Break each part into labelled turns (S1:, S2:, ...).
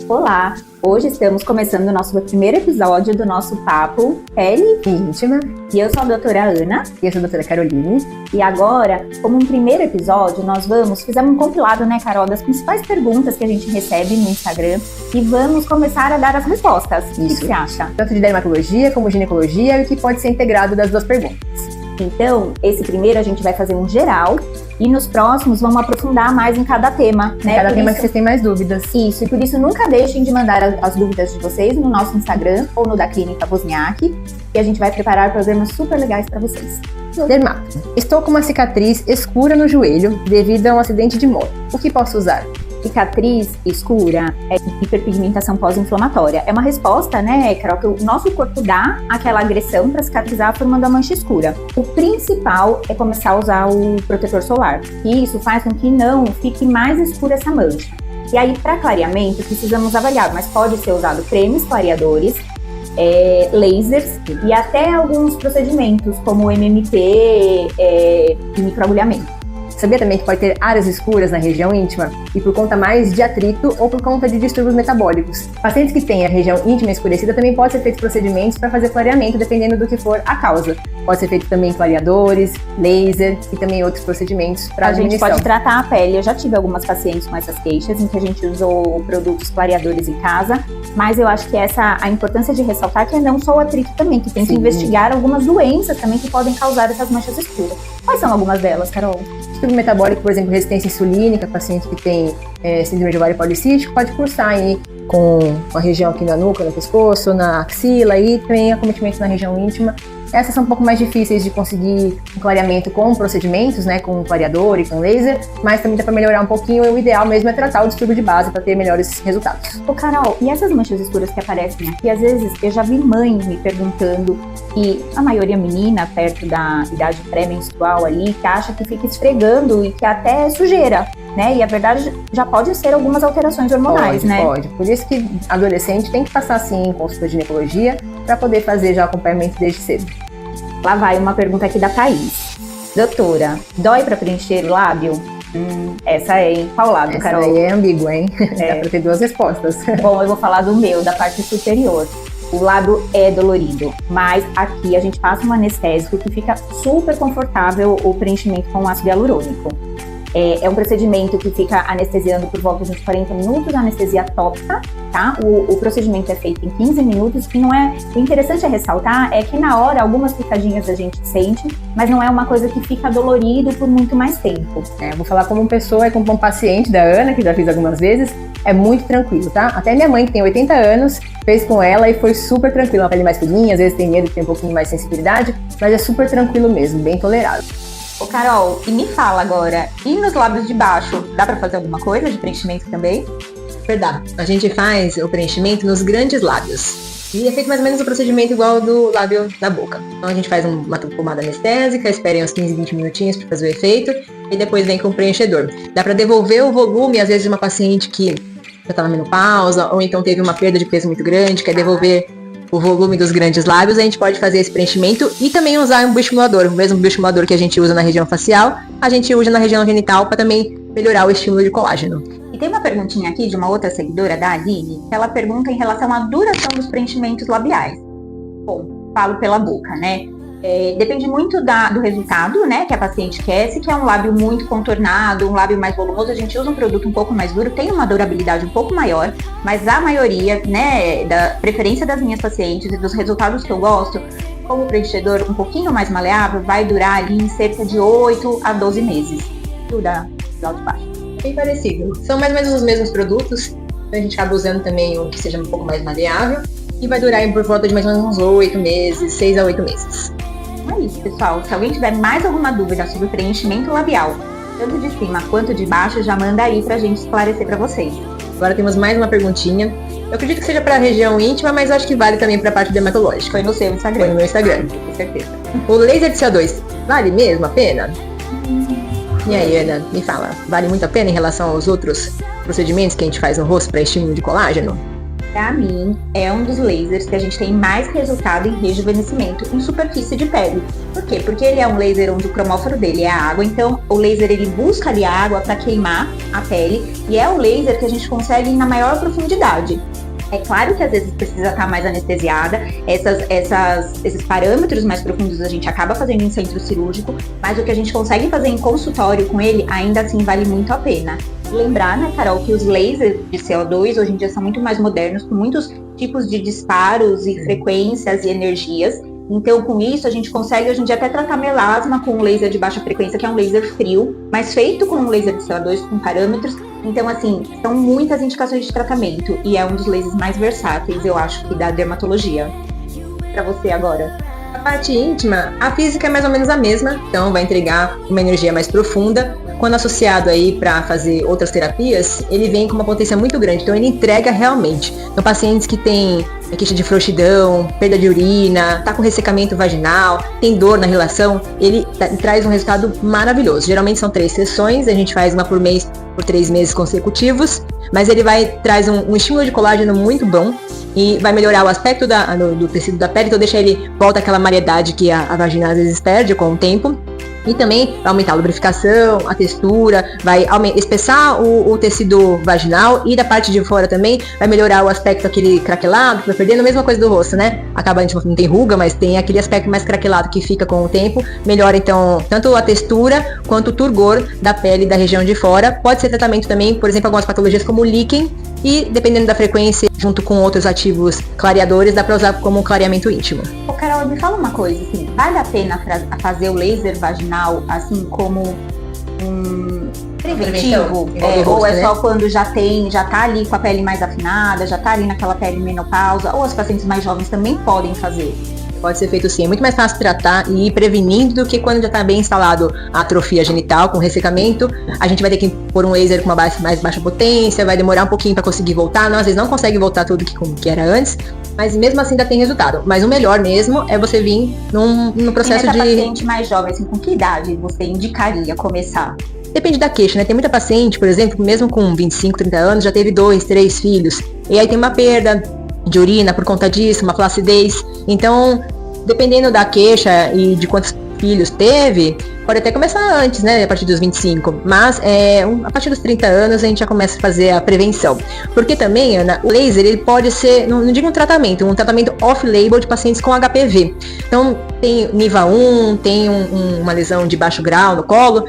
S1: Olá! Hoje estamos começando o nosso primeiro episódio do nosso Papo Pele Íntima. E eu sou a doutora Ana.
S2: E eu sou a doutora Caroline.
S1: E agora, como um primeiro episódio, fizemos um compilado, né, Carol, das principais perguntas que a gente recebe no Instagram e vamos começar a dar as respostas.
S2: Isso.
S1: O que você acha?
S2: Tanto de dermatologia como ginecologia e o que pode ser integrado das duas perguntas.
S1: Então, esse primeiro a gente vai fazer um geral e nos próximos vamos aprofundar mais em cada tema, né?
S2: Cada tema que vocês têm mais dúvidas.
S1: Isso, e por isso nunca deixem de mandar as dúvidas de vocês no nosso Instagram ou no da Clínica Wozniak, e a gente vai preparar programas super legais para vocês.
S2: Dermato. Estou com uma cicatriz escura no joelho devido a um acidente de moto. O que posso usar?
S1: Cicatriz escura é hiperpigmentação pós-inflamatória. É uma resposta, né, Carol, que o nosso corpo dá aquela agressão para cicatrizar formando a mancha escura. O principal é começar a usar o protetor solar. E isso faz com que não fique mais escura essa mancha. E aí, para clareamento, precisamos avaliar, mas pode ser usado cremes clareadores, lasers e até alguns procedimentos como MMP e microagulhamento.
S2: Sabia também que pode ter áreas escuras na região íntima e por conta mais de atrito ou por conta de distúrbios metabólicos. Pacientes que têm a região íntima escurecida também podem ser feitos procedimentos para fazer clareamento, dependendo do que for a causa. Pode ser feito também clareadores, laser e também outros procedimentos para diminuição.
S1: A gente pode tratar a pele. Eu já tive algumas pacientes com essas queixas em que a gente usou produtos clareadores em casa, mas eu acho que a importância de ressaltar que é não só o atrito também, que tem que investigar algumas doenças também que podem causar essas manchas escuras. Quais são algumas delas, Carol?
S2: Distúrbio metabólico, por exemplo, resistência insulínica, paciente que tem síndrome de ovário policístico, pode cursar aí com uma região aqui na nuca, no pescoço, na axila e também acometimento na região íntima. Essas são um pouco mais difíceis de conseguir um clareamento com procedimentos, né, com clareador e com laser, mas também dá para melhorar um pouquinho. O ideal mesmo é tratar o distúrbio de base para ter melhores resultados.
S1: Ô Carol, e essas manchas escuras que aparecem aqui, às vezes eu já vi mães me perguntando, e a maioria menina perto da idade pré-menstrual ali, que acha que fica esfregando e que até é sujeira, né? E a verdade já pode ser algumas alterações hormonais, né?
S2: Pode. Por isso que adolescente tem que passar sim em consulta de ginecologia para poder fazer já o acompanhamento desde cedo.
S1: Lá vai uma pergunta aqui da Thaís. Doutora, dói para preencher o lábio? Essa é em qual lado, Carol?
S2: Essa aí é ambígua, hein? Dá para ter duas respostas.
S1: Bom, eu vou falar do meu, da parte superior. O lado é dolorido, mas aqui a gente passa um anestésico que fica super confortável o preenchimento com ácido hialurônico. É um procedimento que fica anestesiando por volta de uns 40 minutos, anestesia tópica, tá? O procedimento é feito em 15 minutos e não é... O interessante a ressaltar é que na hora algumas picadinhas a gente sente, mas não é uma coisa que fica dolorido por muito mais tempo.
S2: Eu vou falar como pessoa e como um paciente da Ana, que já fiz algumas vezes, é muito tranquilo, tá? Até minha mãe, que tem 80 anos, fez com ela e foi super tranquilo. Uma pele mais fininha, às vezes tem medo de ter um pouquinho mais de sensibilidade, mas é super tranquilo mesmo, bem tolerável.
S1: Ô Carol, e me fala agora, e nos lábios de baixo, dá pra fazer alguma coisa de preenchimento também?
S2: Verdade. A gente faz o preenchimento nos grandes lábios. E é feito mais ou menos o procedimento igual ao do lábio da boca. Então a gente faz uma pomada anestésica, espera uns 15, 20 minutinhos para fazer o efeito e depois vem com o preenchedor. Dá para devolver o volume, às vezes, de uma paciente que já tá na menopausa ou então teve uma perda de peso muito grande, quer devolver o volume dos grandes lábios, a gente pode fazer esse preenchimento e também usar um bioestimulador. O mesmo bioestimulador que a gente usa na região facial, a gente usa na região genital para também melhorar o estímulo de colágeno.
S1: E tem uma perguntinha aqui de uma outra seguidora, da Aline, que ela pergunta em relação à duração dos preenchimentos labiais. Bom, falo pela boca, né? Depende muito do resultado, né, que a paciente quer. Se quer um lábio muito contornado, um lábio mais volumoso, a gente usa um produto um pouco mais duro, tem uma durabilidade um pouco maior, mas a maioria, né, da preferência das minhas pacientes e dos resultados que eu gosto, como preenchedor um pouquinho mais maleável, vai durar ali em cerca de 8 a 12 meses. Dura alto e baixo.
S2: Bem parecido. São mais ou menos os mesmos produtos, então a gente acaba usando também um que seja um pouco mais maleável e vai durar por volta de mais ou menos uns 8 meses, 6 a 8 meses.
S1: É isso, pessoal. Se alguém tiver mais alguma dúvida sobre o preenchimento labial, tanto de cima quanto de baixo, já manda aí pra gente esclarecer pra vocês.
S2: Agora temos mais uma perguntinha. Eu acredito que seja pra região íntima, mas acho que vale também pra parte dermatológica.
S1: Foi no seu Instagram.
S2: Foi no meu Instagram, com certeza. O laser de CO2, vale mesmo a pena? E aí, Ana, me fala, vale muito a pena em relação aos outros procedimentos que a gente faz no rosto para estímulo de colágeno?
S1: Pra mim, é um dos lasers que a gente tem mais resultado em rejuvenescimento em superfície de pele. Por quê? Porque ele é um laser onde o cromóforo dele é a água, então o laser ele busca ali a água para queimar a pele e é o laser que a gente consegue ir na maior profundidade. É claro que às vezes precisa estar mais anestesiada, esses parâmetros mais profundos a gente acaba fazendo em centro cirúrgico, mas o que a gente consegue fazer em consultório com ele, ainda assim vale muito a pena. Lembrar, né, Carol, que os lasers de CO2 hoje em dia são muito mais modernos, com muitos tipos de disparos e frequências e energias. Então, com isso, a gente consegue hoje em dia até tratar melasma com um laser de baixa frequência, que é um laser frio, mas feito com um laser de CO2 com parâmetros. Então, assim, são muitas indicações de tratamento e é um dos lasers mais versáteis, eu acho, que da dermatologia. Pra você agora.
S2: A parte íntima, a física é mais ou menos a mesma, então vai entregar uma energia mais profunda. Quando associado aí para fazer outras terapias, ele vem com uma potência muito grande, então ele entrega realmente. Então, pacientes que têm queixa de frouxidão, perda de urina, tá com ressecamento vaginal, tem dor na relação, ele traz um resultado maravilhoso. Geralmente são 3 sessões, a gente faz uma por mês por 3 meses consecutivos, mas ele traz um estímulo de colágeno muito bom e vai melhorar o aspecto do tecido da pele, então deixa ele, volta aquela mariedade que a vagina às vezes perde com o tempo. E também vai aumentar a lubrificação, a textura, vai espessar o tecido vaginal e da parte de fora também vai melhorar o aspecto aquele craquelado que vai perdendo, a mesma coisa do rosto, né? Acaba, a gente não tem ruga, mas tem aquele aspecto mais craquelado que fica com o tempo. Melhora então tanto a textura quanto o turgor da pele da região de fora. Pode ser tratamento também, por exemplo, algumas patologias como o líquen e dependendo da frequência, junto com outros ativos clareadores, dá para usar como um clareamento íntimo.
S1: Ô Carol, me fala uma coisa, assim, vale a pena fazer o laser vaginal assim como um preventivo? Ou é só quando já tá ali com a pele mais afinada, já tá ali naquela pele menopausa, ou as pacientes mais jovens também podem fazer?
S2: Pode ser feito sim, é muito mais fácil tratar e ir prevenindo do que quando já está bem instalado a atrofia genital com ressecamento. A gente vai ter que pôr um laser com uma mais baixa potência, vai demorar um pouquinho para conseguir voltar, às vezes não consegue voltar tudo que era antes, mas mesmo assim ainda tem resultado. Mas o melhor mesmo é você vir num processo de...
S1: paciente mais jovem, assim, com que idade você indicaria começar?
S2: Depende da queixa, né? Tem muita paciente, por exemplo, mesmo com 25, 30 anos, já teve 2, 3 filhos, e aí tem uma perda de urina por conta disso, uma flacidez. Então, dependendo da queixa e de quantos filhos teve, pode até começar antes, né, a partir dos 25, mas a partir dos 30 anos a gente já começa a fazer a prevenção. Porque também, Ana, o laser, ele pode ser, não digo um tratamento off-label de pacientes com HPV. Então, tem NIVA1, tem uma lesão de baixo grau no colo,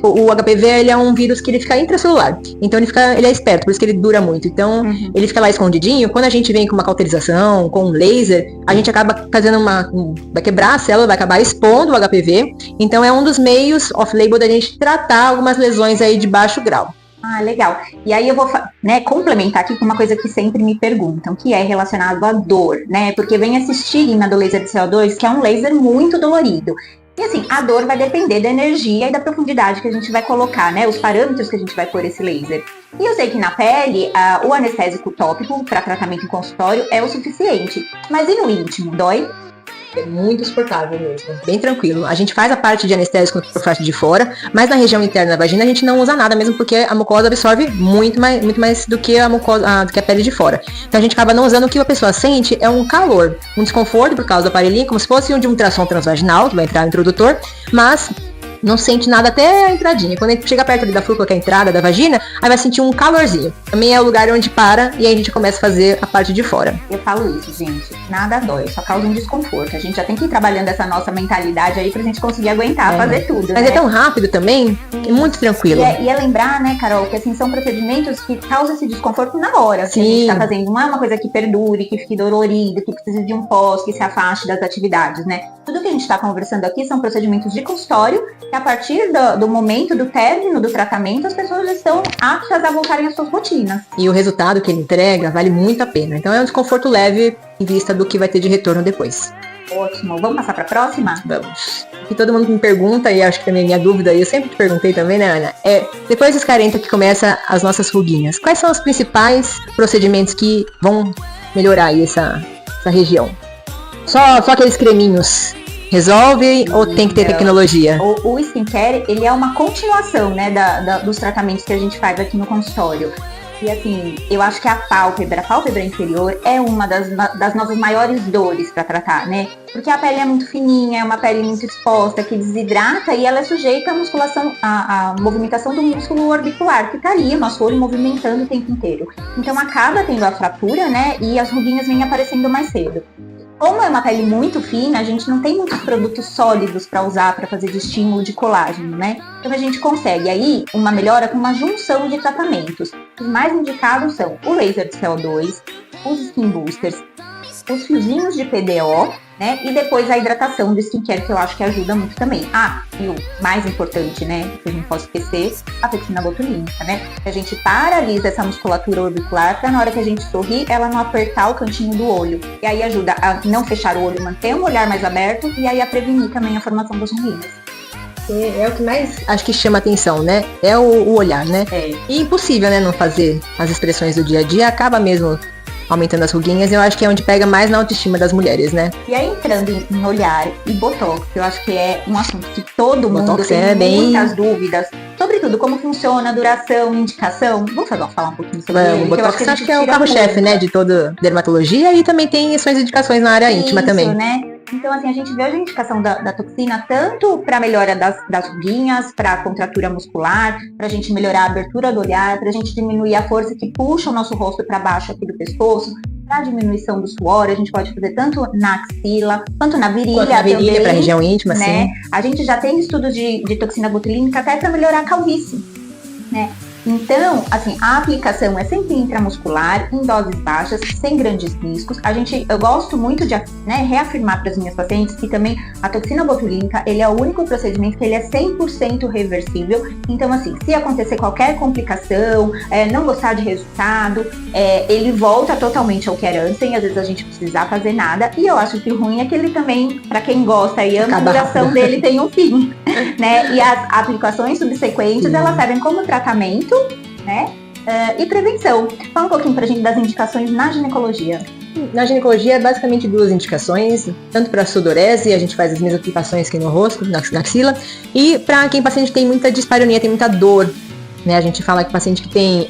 S2: o HPV, ele é um vírus que ele fica intracelular, então ele é esperto, por isso que ele dura muito. Então, ele fica lá escondidinho, quando a gente vem com uma cauterização, com um laser, a gente acaba fazendo vai quebrar a célula, vai acabar expondo o HPV, então é um dos meios off-label da gente tratar algumas lesões aí de baixo grau.
S1: Ah, legal. E aí eu vou complementar aqui com uma coisa que sempre me perguntam, que é relacionado à dor, né? Porque vem esse estigma do laser de CO2, que é um laser muito dolorido. E assim, a dor vai depender da energia e da profundidade que a gente vai colocar, né? Os parâmetros que a gente vai pôr esse laser. E eu sei que na pele, o anestésico tópico para tratamento em consultório é o suficiente. Mas e no íntimo, dói?
S2: É muito suportável mesmo, bem tranquilo. A gente faz a parte de anestésico por parte de fora, mas na região interna da vagina a gente não usa nada, mesmo porque a mucosa absorve muito mais do que do que a pele de fora. Então a gente acaba não usando. O que a pessoa sente é um calor, um desconforto por causa do aparelhinho, como se fosse um de um ultrassom transvaginal, que vai entrar no introdutor, mas não sente nada até a entradinha. Quando a gente chega perto ali da fúrcula, que é a entrada da vagina, aí vai sentir um calorzinho. Também é o lugar onde para e aí a gente começa a fazer a parte de fora.
S1: Eu falo isso, gente. Nada dói, só causa um desconforto. A gente já tem que ir trabalhando essa nossa mentalidade aí pra gente conseguir aguentar fazer tudo,
S2: Mas
S1: né?
S2: é tão rápido também, é muito tranquilo.
S1: E é lembrar, né, Carol, que assim, são procedimentos que causam esse desconforto na hora.
S2: Sim.
S1: Que a gente tá fazendo. Não é uma coisa que perdure, que fique dolorido, que precise de um pós, que se afaste das atividades, né? Tudo que a gente tá conversando aqui são procedimentos de consultório que a partir do momento do término do tratamento, as pessoas estão aptas a voltarem às suas rotinas.
S2: E o resultado que ele entrega vale muito a pena. Então é um desconforto leve em vista do que vai ter de retorno depois.
S1: Ótimo. Vamos passar para a próxima?
S2: Vamos. E todo mundo me pergunta, e acho que também é minha dúvida, e eu sempre te perguntei também, né, Ana? Depois dos 40 que começa as nossas ruguinhas, quais são os principais procedimentos que vão melhorar aí essa região? Só aqueles creminhos resolve ou tem que ter tecnologia?
S1: O skincare, ele é uma continuação, né, dos tratamentos que a gente faz aqui no consultório. E assim, eu acho que a pálpebra inferior é uma das nossas maiores dores para tratar, né? Porque a pele é muito fininha, é uma pele muito exposta, que desidrata e ela é sujeita à musculação, à movimentação do músculo orbicular, que tá ali, o nosso olho movimentando o tempo inteiro. Então acaba tendo a fratura, né? E as ruguinhas vêm aparecendo mais cedo. Como é uma pele muito fina, a gente não tem muitos produtos sólidos para usar para fazer de estímulo de colágeno, né? Então a gente consegue aí uma melhora com uma junção de tratamentos. Os mais indicados são o laser de CO2, os skin boosters, os fiozinhos de PDO, né? E depois a hidratação do skincare, que eu acho que ajuda muito também. Ah, e o mais importante, né? Que a gente pode esquecer, a toxina botulínica, né? Que a gente paralisa essa musculatura orbicular para na hora que a gente sorrir, ela não apertar o cantinho do olho. E aí ajuda a não fechar o olho, manter um olhar mais aberto e aí a prevenir também a formação das ruínas.
S2: É o que mais acho que chama atenção, né? É o olhar, né?
S1: É.
S2: E impossível, né? Não fazer as expressões do dia a dia, acaba mesmo aumentando as ruguinhas. Eu acho que é onde pega mais na autoestima das mulheres, né?
S1: E aí entrando em olhar e botox, eu acho que é um assunto que todo mundo
S2: Botox
S1: tem muitas dúvidas. Sobretudo como funciona, duração, indicação. Vamos falar um pouquinho sobre ele.
S2: O botox
S1: que
S2: acho que é o carro-chefe, né? De toda dermatologia e também tem suas indicações na área íntima também.
S1: Né? Então, assim, a gente vê a indicação da toxina tanto para melhora das ruguinhas, para contratura muscular, para a gente melhorar a abertura do olhar, para a gente diminuir a força que puxa o nosso rosto para baixo aqui do pescoço, para diminuição do suor. A gente pode fazer tanto na axila quanto na virilha.
S2: Quanto na virilha, para a região íntima,
S1: né?
S2: Sim.
S1: A gente já tem estudos de toxina botulínica até para melhorar a calvície, né? Então, assim, a aplicação é sempre intramuscular, em doses baixas, sem grandes riscos. Eu gosto muito de reafirmar para as minhas pacientes que também a toxina botulínica, ele é o único procedimento que ele é 100% reversível. Então, assim, se acontecer qualquer complicação, não gostar de resultado, ele volta totalmente ao que era antes, sem às vezes a gente precisar fazer nada. E eu acho que o ruim é que ele também, para quem gosta e ama, a duração dele tem um fim, né? E as aplicações subsequentes, elas servem como tratamento, né? E prevenção. Fala um pouquinho pra gente das indicações na ginecologia.
S2: Na ginecologia é basicamente 2 indicações, tanto para sudorese, a gente faz as mesmas aplicações que no rosto, na axila, e para quem paciente tem muita dispareunia, tem muita dor, né? A gente fala que paciente que tem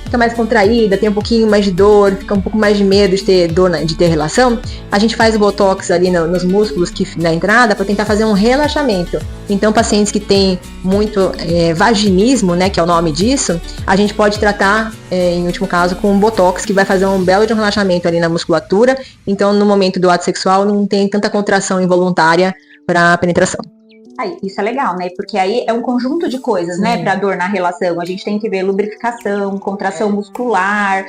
S2: fica mais contraída, tem um pouquinho mais de dor, fica um pouco mais de medo de ter dor, de ter relação, a gente faz o botox ali nos músculos na entrada para tentar fazer um relaxamento. Então, pacientes que têm muito vaginismo, né, que é o nome disso, a gente pode tratar, em último caso, com um botox que vai fazer um belo de um relaxamento ali na musculatura. Então, no momento do ato sexual, não tem tanta contração involuntária para penetração.
S1: Aí, isso é legal, né? Porque aí é um conjunto de coisas, né? Pra dor na relação. A gente tem que ver lubrificação, contração muscular.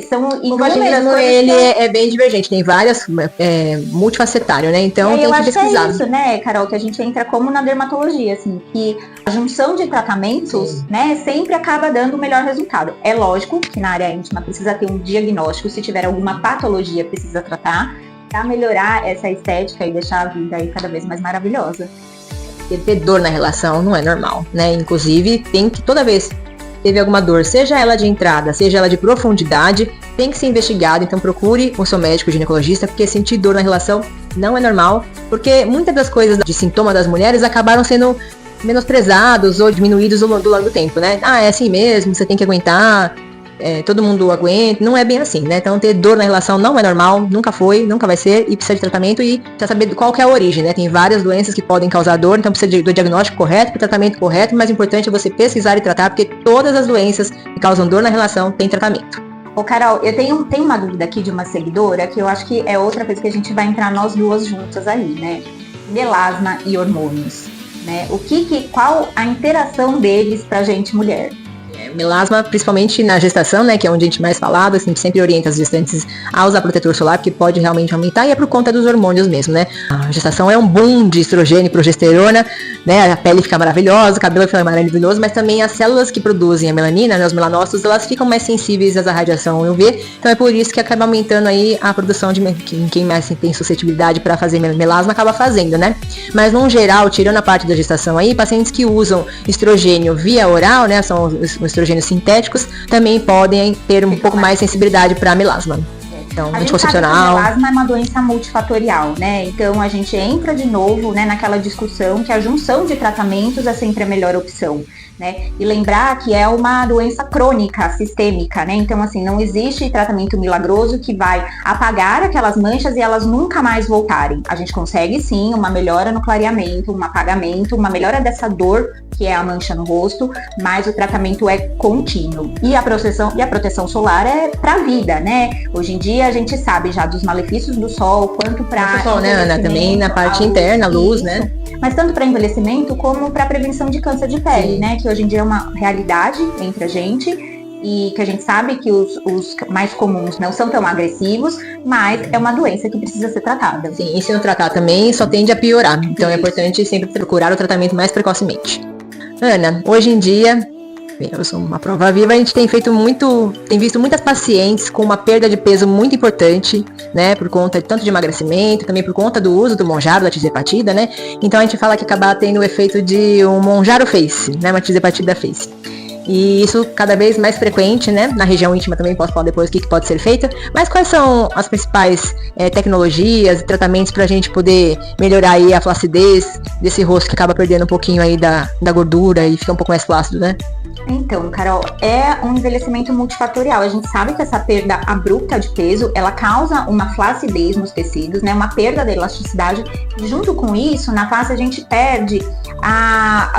S1: São
S2: o vaginismo, ele é bem divergente. Tem várias, multifacetário, né? Então tem que pesquisar.
S1: É isso, né, Carol? Que a gente entra como na dermatologia, assim. Que a junção de tratamentos, né? Sempre acaba dando o melhor resultado. É lógico que na área íntima precisa ter um diagnóstico. Se tiver alguma patologia, precisa tratar. Pra melhorar essa estética e deixar a vida aí cada vez mais maravilhosa.
S2: Ter dor na relação não é normal, né? Inclusive, tem que, toda vez que teve alguma dor, seja ela de entrada, seja ela de profundidade, tem que ser investigado. Então procure o seu médico ginecologista, porque sentir dor na relação não é normal, porque muitas das coisas de sintoma das mulheres acabaram sendo menosprezados ou diminuídos ao longo do tempo, né? Ah, é assim mesmo, você tem que aguentar, todo mundo aguenta, não é bem assim, né? Então ter dor na relação não é normal, nunca foi, nunca vai ser, e precisa de tratamento e precisa saber qual que é a origem, né? Tem várias doenças que podem causar dor, então precisa do diagnóstico correto, do tratamento correto, mas o importante é você pesquisar e tratar, porque todas as doenças que causam dor na relação têm tratamento.
S1: Ô Carol, eu tenho uma dúvida aqui de uma seguidora, que eu acho que é outra vez que a gente vai entrar nós duas juntas aí, né? Melasma e hormônios, né? Qual a interação deles pra gente mulher?
S2: Melasma, principalmente na gestação, né, que é onde a gente mais falava, assim, sempre orienta as gestantes a usar protetor solar, porque pode realmente aumentar, e é por conta dos hormônios mesmo, né. A gestação é um boom de estrogênio e progesterona, né, a pele fica maravilhosa, o cabelo fica maravilhoso, mas também as células que produzem a melanina, né, os melanócitos, elas ficam mais sensíveis à radiação UV, então é por isso que acaba aumentando aí a produção de quem mais tem suscetibilidade para fazer melasma acaba fazendo, né. Mas, no geral, tirando a parte da gestação aí, pacientes que usam estrogênio via oral, né, são os estrogênios sintéticos, também podem ter um pouco mais sensibilidade para melasma. Então, anticoncepcional.
S1: A melasma é uma doença multifatorial, né? Então a gente entra de novo, né, naquela discussão que a junção de tratamentos é sempre a melhor opção. né? E lembrar que é uma doença crônica, sistêmica, né? Então, assim, não existe tratamento milagroso que vai apagar aquelas manchas e elas nunca mais voltarem. A gente consegue, sim, uma melhora no clareamento, um apagamento, uma melhora dessa dor que é a mancha no rosto, mas o tratamento é contínuo. E a proteção solar é pra vida, né? Hoje em dia a gente sabe já dos malefícios do sol, quanto para
S2: sol, né, Ana? Também na parte interna, luz, né?
S1: Mas tanto para envelhecimento como para prevenção de câncer de pele, né? Que hoje em dia é uma realidade entre a gente e que a gente sabe que os mais comuns não são tão agressivos, mas é uma doença que precisa ser tratada.
S2: Sim, e se não tratar também, só tende a piorar. Então é importante sempre procurar o tratamento mais precocemente. Ana, hoje em dia, eu sou uma prova viva, a gente tem visto muitas pacientes com uma perda de peso muito importante, né, por conta tanto de emagrecimento, também por conta do uso do Monjaro, da tirzepatida, né, então a gente fala que acaba tendo o efeito de um Monjaro Face, né, uma tirzepatida Face. E isso cada vez mais frequente, né? Na região íntima também posso falar depois o que pode ser feito. Mas quais são as principais tecnologias e tratamentos para a gente poder melhorar aí a flacidez desse rosto que acaba perdendo um pouquinho aí da gordura e fica um pouco mais flácido, né?
S1: Então, Carol, é um envelhecimento multifatorial. A gente sabe que essa perda abrupta de peso, ela causa uma flacidez nos tecidos, né? Uma perda da elasticidade. E junto com isso, na face a gente perde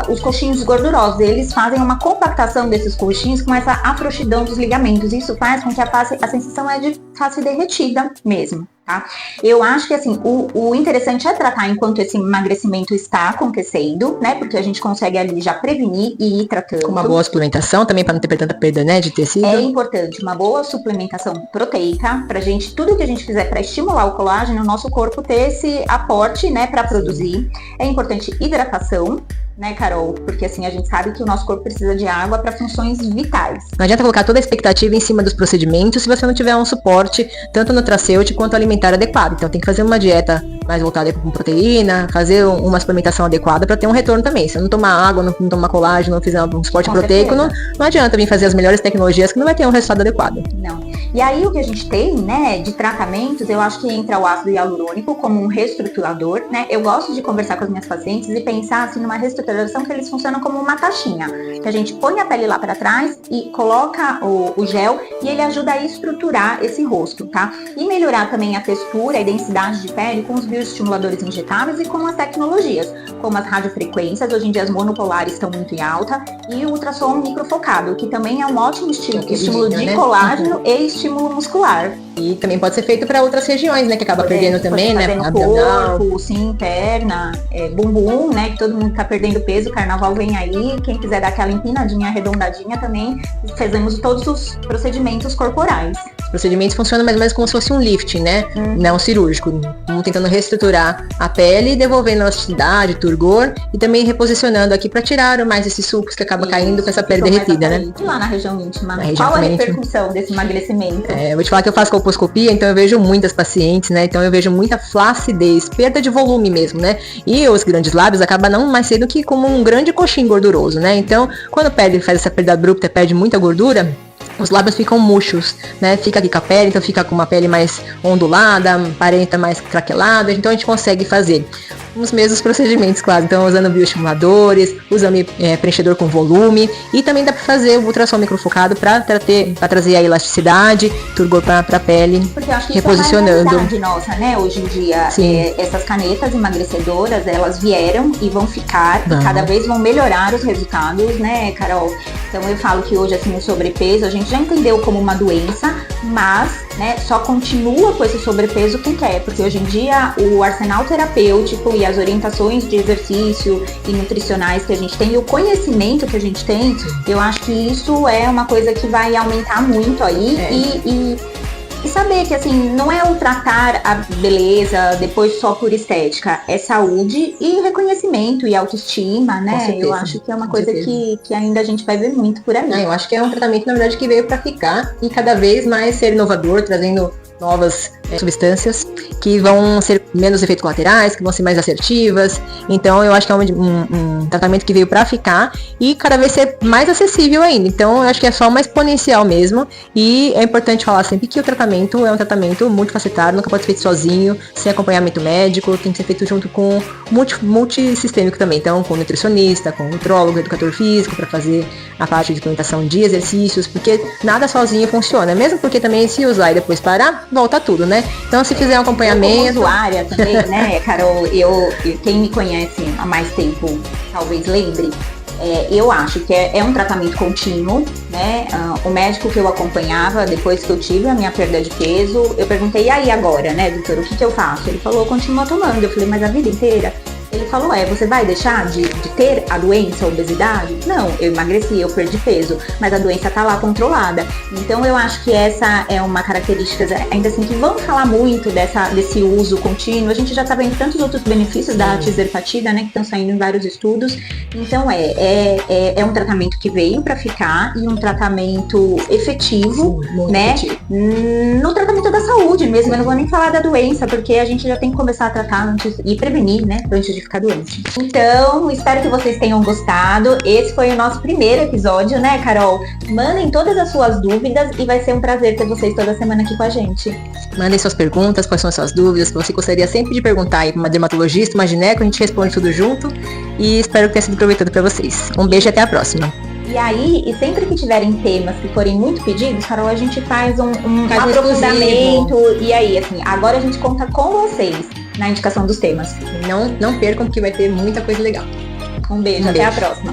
S1: os coxinhos gordurosos. Eles fazem uma compactação desses coxinhos com essa afrouxidão dos ligamentos. Isso faz com que a sensação é de face derretida mesmo. Tá? Eu acho que assim, o interessante é tratar enquanto esse emagrecimento está acontecendo, né? Porque a gente consegue ali já prevenir e ir tratando.
S2: Com uma boa suplementação também, para não ter tanta perda, né, de tecido.
S1: É importante uma boa suplementação proteica, pra gente, tudo que a gente fizer para estimular o colágeno, o nosso corpo ter esse aporte, né, para produzir. É importante hidratação, né, Carol? Porque assim, a gente sabe que o nosso corpo precisa de água para funções vitais.
S2: Não adianta colocar toda a expectativa em cima dos procedimentos se você não tiver um suporte, tanto nutracêutico quanto alimentar adequado. Então tem que fazer uma dieta mais voltada com proteína, fazer uma suplementação adequada para ter um retorno também. Se eu não tomar água, não tomar colágeno, não fizer um suporte proteico, não adianta vir fazer as melhores tecnologias que não vai ter um resultado adequado.
S1: Não. E aí o que a gente tem, né, de tratamentos, eu acho que entra o ácido hialurônico como um reestruturador, né? Eu gosto de conversar com as minhas pacientes e pensar assim numa reestruturação que eles funcionam como uma caixinha, que a gente põe a pele lá para trás e coloca o gel e ele ajuda a estruturar esse rosto, tá? E melhorar também a textura e densidade de pele com os bioestimuladores injetáveis e com as tecnologias, como as radiofrequências, hoje em dia as monopolares estão muito em alta, e o ultrassom microfocado, que também é um ótimo estímulo de colágeno e estímulo muscular.
S2: E também pode ser feito para outras regiões, né? Que acaba perdendo também, né?
S1: No corpo, sim, perna, bumbum, né? Que todo mundo tá perdendo peso, o carnaval vem aí. Quem quiser dar aquela empinadinha, arredondadinha também, fazemos todos os procedimentos corporais.
S2: Os procedimentos funcionam mais ou menos como se fosse um lifting, né? Não cirúrgico. Vamos tentando reestruturar a pele, devolvendo elasticidade, turgor e também reposicionando aqui para tirar mais esses sucos que acaba caindo com essa pele derretida, né?
S1: E lá na região íntima, qual a repercussão desse emagrecimento?
S2: Eu vou te falar que eu faço colposcopia, então eu vejo muitas pacientes, né? Então eu vejo muita flacidez, perda de volume mesmo, né? E os grandes lábios acabam não mais sendo que como um grande coxinho gorduroso, né? Então, quando a pele faz essa perda abrupta, perde muita gordura, os lábios ficam murchos, né? Fica aqui com a pele, então fica com uma pele mais ondulada, aparenta mais craquelada, então a gente consegue fazer os mesmos procedimentos, claro. Então, usando bioestimuladores, usando preenchedor com volume e também dá para fazer o ultrassom microfocado para trazer a elasticidade, turgor para a pele,
S1: porque eu acho que
S2: reposicionando.
S1: Isso é uma realidade nossa, né? Hoje em dia, essas canetas emagrecedoras, elas vieram e vão ficar e cada vez vão melhorar os resultados, né, Carol? Então, eu falo que hoje, assim, o sobrepeso, a gente já entendeu como uma doença, mas, né, só continua com esse sobrepeso quem quer, porque hoje em dia o arsenal terapêutico e as orientações de exercício e nutricionais que a gente tem e o conhecimento que a gente tem, eu acho que isso é uma coisa que vai aumentar muito aí e saber que assim, não é o tratar a beleza depois só por estética, é saúde e reconhecimento e autoestima, né? Eu acho que é uma coisa que ainda a gente vai ver muito por aí.
S2: Eu acho que é um tratamento, na verdade, que veio para ficar e cada vez mais ser inovador, trazendo novas substâncias que vão ser menos efeitos colaterais, que vão ser mais assertivas. Então eu acho que é um tratamento que veio para ficar e cada vez ser mais acessível ainda. Então eu acho que é só uma exponencial mesmo, e é importante falar sempre que o tratamento é um tratamento multifacetado, nunca pode ser feito sozinho, sem acompanhamento médico, tem que ser feito junto com multissistêmico também, então com nutricionista, com nutrólogo, educador físico, para fazer a parte de implementação de exercícios, porque nada sozinho funciona, mesmo porque também se usar e depois parar, volta tudo, né? Então se fizer um acompanhamento...
S1: Eu como usuária também, né, Carol, quem me conhece há mais tempo talvez lembre, eu acho que é um tratamento contínuo, né? O médico que eu acompanhava, depois que eu tive a minha perda de peso, eu perguntei, e aí agora, né, doutor, o que eu faço? Ele falou, continua tomando. Eu falei, mas a vida inteira? Ele falou, você vai deixar de ter a doença, a obesidade? Não, eu emagreci, eu perdi peso, mas a doença tá lá controlada. Então eu acho que essa é uma característica, ainda assim, que vamos falar muito desse uso contínuo. A gente já tá vendo tantos outros benefícios da tirzepatida, né, que estão saindo em vários estudos. Então é um tratamento que veio para ficar e um tratamento efetivo, sim, né, efetivo. No tratamento da saúde mesmo. Eu não vou nem falar da doença, porque a gente já tem que começar a tratar antes e prevenir, né, antes de ficar doente. Então, espero que vocês tenham gostado. Esse foi o nosso primeiro episódio, né, Carol? Mandem todas as suas dúvidas e vai ser um prazer ter vocês toda semana aqui com a gente.
S2: Mandem suas perguntas, quais são as suas dúvidas, que você gostaria sempre de perguntar aí para uma dermatologista, uma gineco, a gente responde tudo junto e espero que tenha sido proveitoso para vocês. Um beijo e até a próxima.
S1: E aí, e sempre que tiverem temas que forem muito pedidos, Carol, a gente faz um aprofundamento. E aí, assim, agora a gente conta com vocês na indicação dos temas.
S2: Não percam, que vai ter muita coisa legal.
S1: Um beijo, até a próxima.